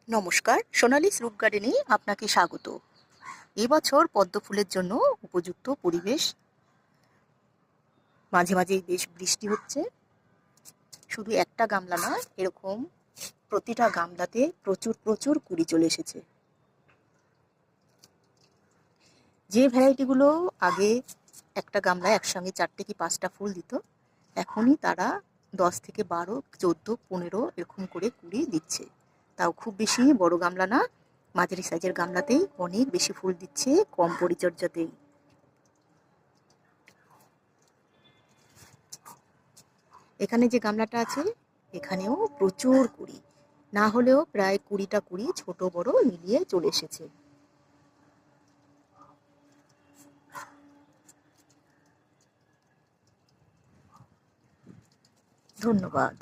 নমস্কার, সোনালী রুপ গার্ডেনে আপনাকে স্বাগত। এবছর পদ্ম ফুলের জন্য উপযুক্ত পরিবেশ, মাঝে মাঝেই বেশ বৃষ্টি হচ্ছে। শুধু একটা গামলা নয়, এরকম প্রতিটা গামলাতে প্রচুর প্রচুর কুড়ি চলে এসেছে। যে ভ্যারাইটিগুলো আগে একটা গামলায় একসঙ্গে 4টে কি 5টা ফুল দিত, এখনই তারা 10 থেকে 12, 14, 15 এরকম করে কুড়ি দিচ্ছে। তাও খুব বেশি বড় গামলা না, মাঝারি সাইজের গামলাতেই অনেক বেশি ফুল দিচ্ছে, কম পরিচর্যাতেই। এখানে যে গামলাটা আছে, এখানেও প্রচুর কুড়ি, না হলেও প্রায় 20টা কুড়ি ছোট বড় মিলিয়ে চলে এসেছে। ধন্যবাদ।